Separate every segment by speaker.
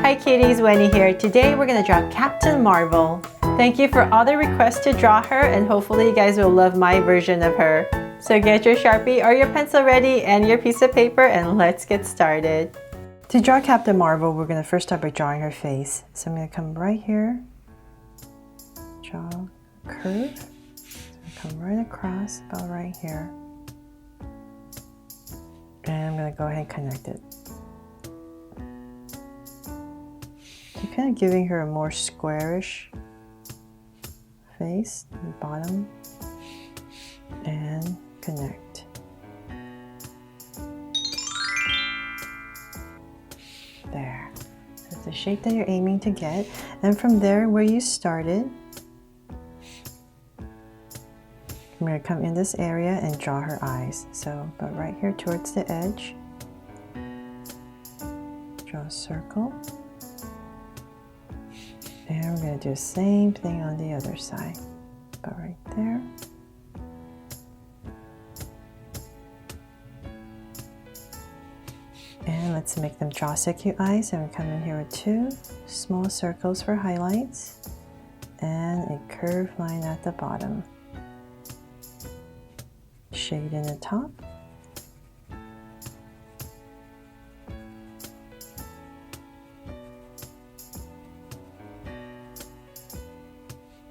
Speaker 1: Hi kitties, Wendy here. Today we're gonna draw Captain Marvel. Thank you for all the requests to draw her, and hopefully you guys will love my version of her. So get your Sharpie or your pencil ready and your piece of paper, and let's get started. To draw Captain Marvel, we're gonna first start by drawing her face. So I'm gonna come right here, draw a curve, so come right across about right here. And I'm gonna go ahead and connect it. So kind of giving her a more squarish face, the bottom, and connect. There. So it's the shape that you're aiming to get. And from there, where you started, I'm going to come in this area and draw her eyes. So about right here towards the edge, draw a circle. And we're going to do the same thing on the other side. About right there. And let's make them draw so cute eyes. And we come in here with two small circles for highlights and a curved line at the bottom. Shade in the top.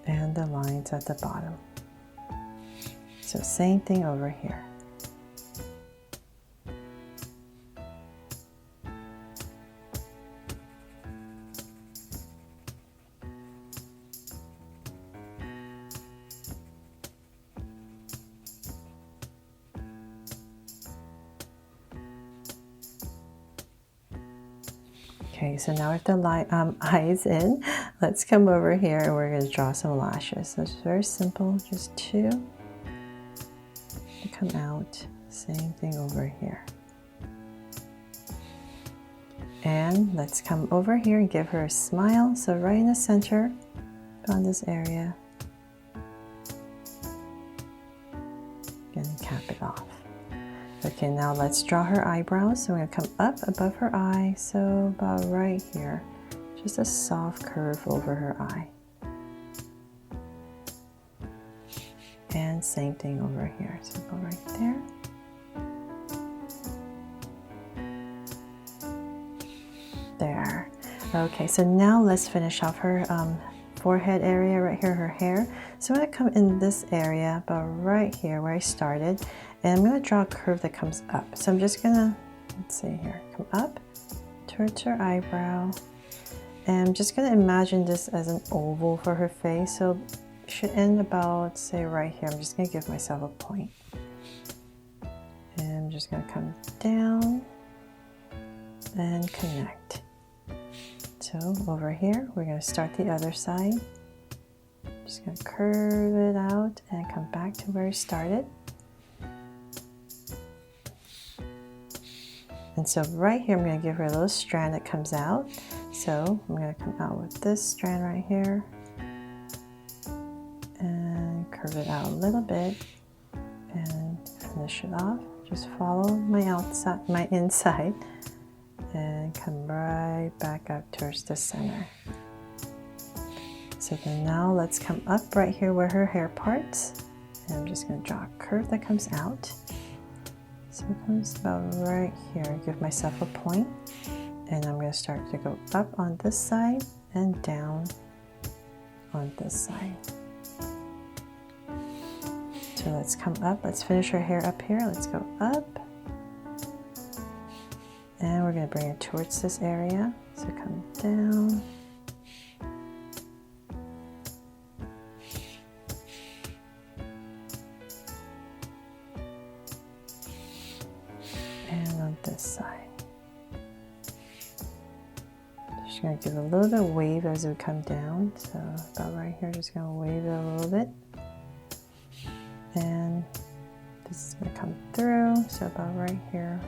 Speaker 1: And the lines at the bottom. So same thing over here. Okay, so now with the eyes in, let's come over here and we're going to draw some lashes. So it's very simple, just two to come out. Same thing over here. And let's come over here and give her a smile. So right in the center, on this area, gonna cap it off. Okay, now let's draw her eyebrows. So we're going to come up above her eye, so about right here. Just a soft curve over her eye. And same thing over here. So go right there. There. Okay, so now let's finish off her forehead area right here, her hair. So I'm going to come in this area about right here where I started, and I'm going to draw a curve that comes up. So I'm just going to, let's see here, come up towards her eyebrow, and I'm just going to imagine this as an oval for her face. So it should end about, say, right here. I'm just going to give myself a point. And I'm just going to come down and connect. So over here, we're going to start the other side. Just going to curve it out and come back to where we started. And so right here, I'm going to give her a little strand that comes out. So I'm going to come out with this strand right here and curve it out a little bit and finish it off. Just follow my outside, my inside, and come right back up towards the center. So then now let's come up right here where her hair parts, and I'm just going to draw a curve that comes out. So it comes about right here. Give myself a point, and I'm going to start to go up on this side and down on this side. So let's come up. Let's finish her hair up here. Let's go up. And we're going to bring it towards this area. So come down. And on this side. Just going to give a little bit of wave as we come down. So about right here, just going to wave it a little bit. And this is going to come through. So about right here.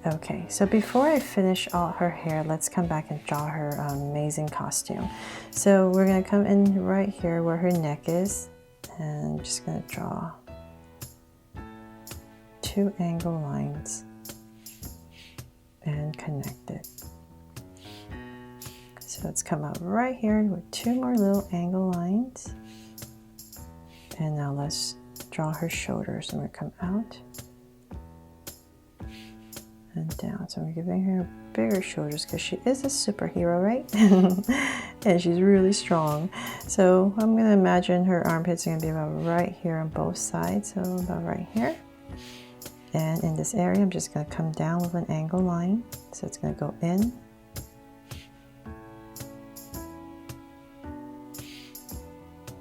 Speaker 1: Okay, so before I finish all her hair, let's come back and draw her amazing costume. So we're going to come in right here where her neck is, and I'm just going to draw two angle lines and connect it. So let's come out right here with 2 more little angle lines. And now let's draw her shoulders. I'm going to come out and down. So I'm giving her bigger shoulders because she is a superhero, right? And she's really strong. So I'm going to imagine her armpits are going to be about right here on both sides. So about right here. And in this area, I'm just going to come down with an angle line. So it's going to go in.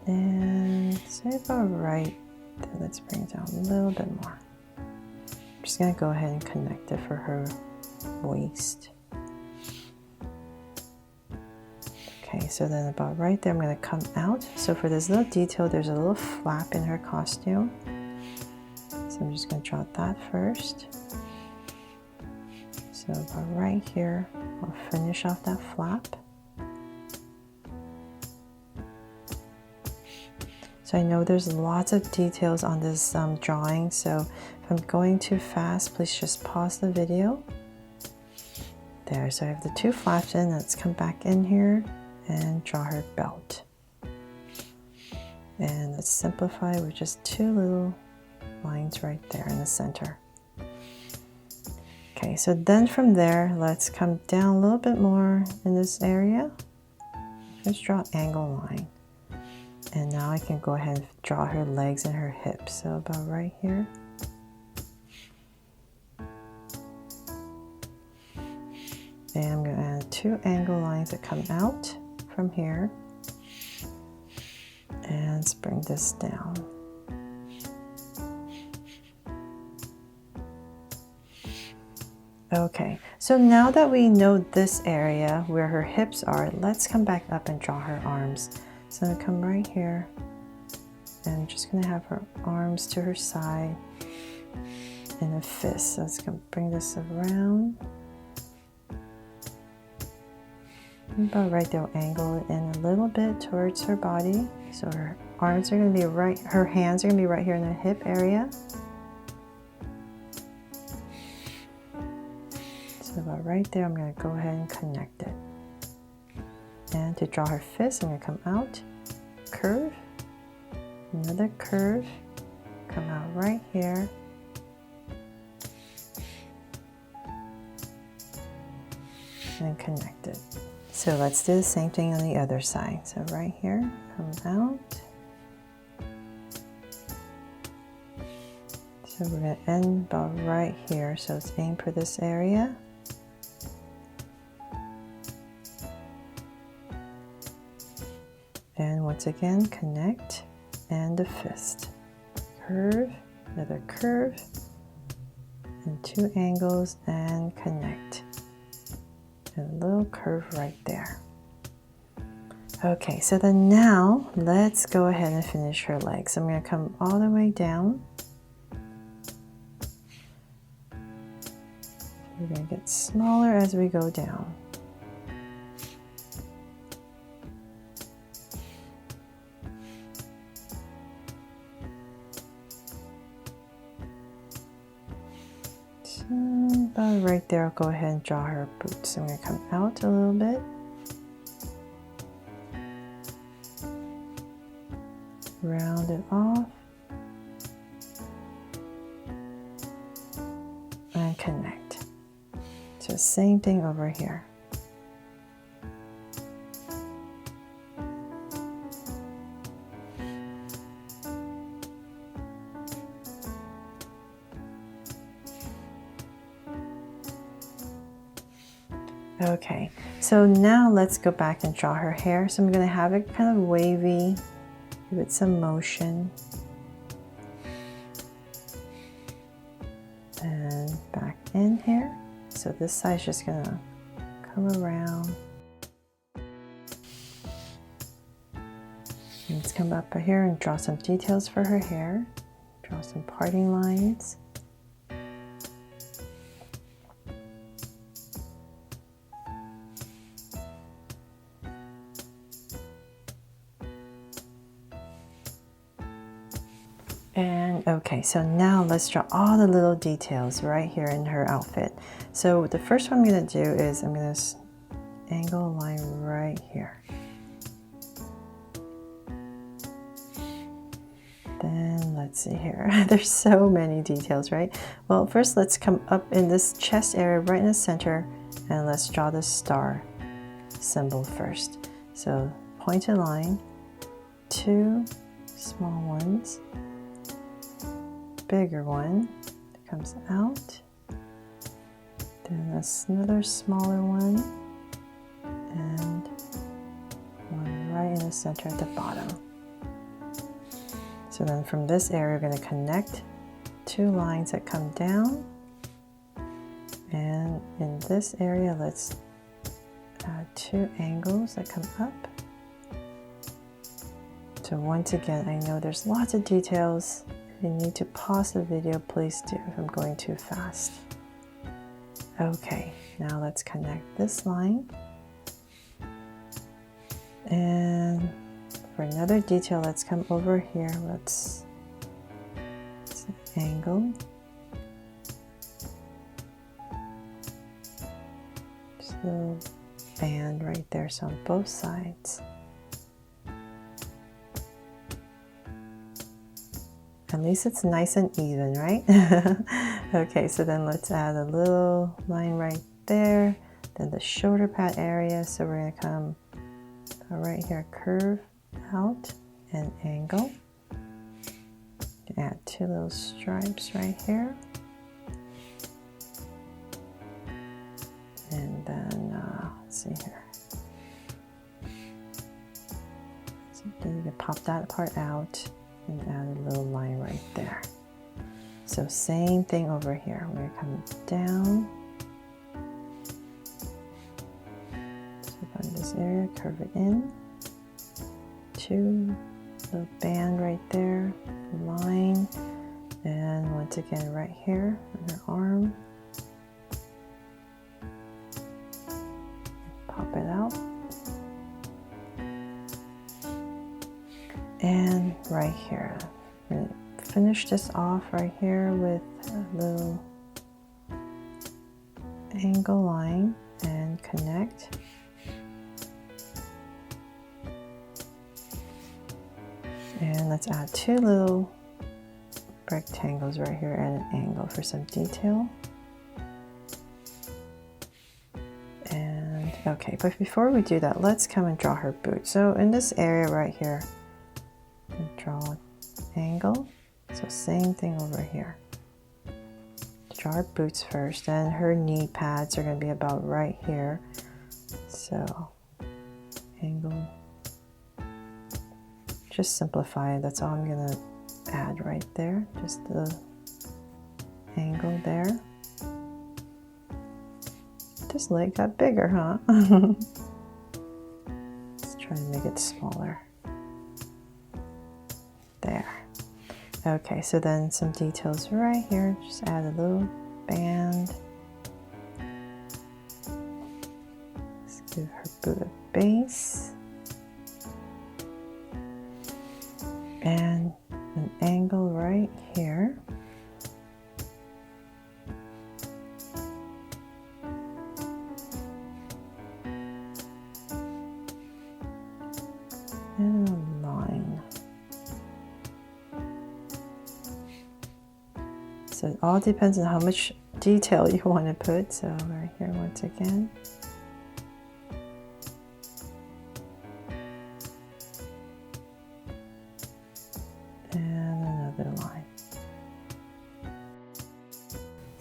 Speaker 1: And say about right there. Let's bring it down a little bit more. I'm just going to go ahead and connect it for her waist. Okay, so then about right there, I'm going to come out. So for this little detail, there's a little flap in her costume. So I'm just going to draw that first. So about right here, I'll finish off that flap. So I know there's lots of details on this drawing, so if I'm going too fast, please just pause the video. There, so I have the 2 flaps in. Let's come back in here and draw her belt. And let's simplify with just 2 little lines right there in the center. Okay, so then from there, let's come down a little bit more in this area. Let's draw an angle line. And now I can go ahead and draw her legs and her hips. So about right here. And I'm going to add 2 angle lines that come out from here. And let's bring this down. Okay, so now that we know this area where her hips are, let's come back up and draw her arms. So I'm going to come right here, and I'm just going to have her arms to her side in a fist. So let's bring this around. About right there, we'll angle it in a little bit towards her body. So her arms are going to be right, her hands are going to be right here in the hip area. So about right there, I'm going to go ahead and connect it. And to draw her fist, I'm going to come out, curve, another curve, come out right here, and connect it. So let's do the same thing on the other side. So right here, come out. So we're going to end about right here. So let's aim for this area. And once again, connect and a fist. Curve, another curve, and 2 angles and connect. And a little curve right there. Okay, so then now let's go ahead and finish her legs. I'm going to come all the way down. We're going to get smaller as we go down. About right there, I'll go ahead and draw her boots. I'm going to come out a little bit. Round it off. And connect. So same thing over here. Okay, so now let's go back and draw her hair. So I'm going to have it kind of wavy, give it some motion. And back in here. So this side's just going to come around. And let's come up here and draw some details for her hair. Draw some parting lines. And okay, so now let's draw all the little details right here in her outfit. So the first one I'm going to do is I'm going to angle line right here. Then let's see here. There's so many details, right? Well, first let's come up in this chest area right in the center and let's draw the star symbol first. So pointed line, 2 small ones, bigger one that comes out, then another smaller one, and one right in the center at the bottom. So then from this area, we're going to connect 2 lines that come down. And in this area, let's add 2 angles that come up. So once again, I know there's lots of details. If you need to pause the video, please do if I'm going too fast. Okay, now let's connect this line. And for another detail, let's come over here. Let's angle. Just a little band right there, so on both sides. At least it's nice and even, right? Okay, so then let's add a little line right there. Then the shoulder pad area, so we're going to come right here, curve out and angle. Add 2 little stripes right here. And then, let's see here. So then you can pop that part out and add a little line right there. So same thing over here. We're coming down. So on this area, curve it in. 2 little band right there, line, and once again right here on her arm. Pop it out. And right here, I'm going to finish this off right here with a little angle line and connect. And let's add 2 little rectangles right here at an angle for some detail. And okay, but before we do that, let's come and draw her boot. So in this area right here, draw an angle. So same thing over here. Draw her boots first, and her knee pads are going to be about right here. So angle. Just simplify it. That's all I'm going to add right there. Just the angle there. This leg got bigger, huh? Let's try to make it smaller. There. Okay, so then some details right here. Just add a little band. Let's give her boot a base. And an angle right here. And a line. So it all depends on how much detail you want to put. So right here once again.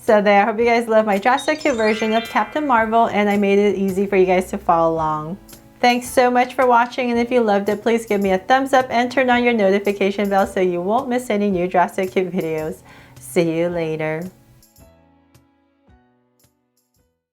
Speaker 2: So there, I hope you guys love my Draw So Cute version of Captain Marvel, and I made it easy for you guys to follow along. Thanks so much for watching, and if you loved it, please give me a thumbs up and turn on your notification bell so you won't miss any new Draw So Cute videos. See you later.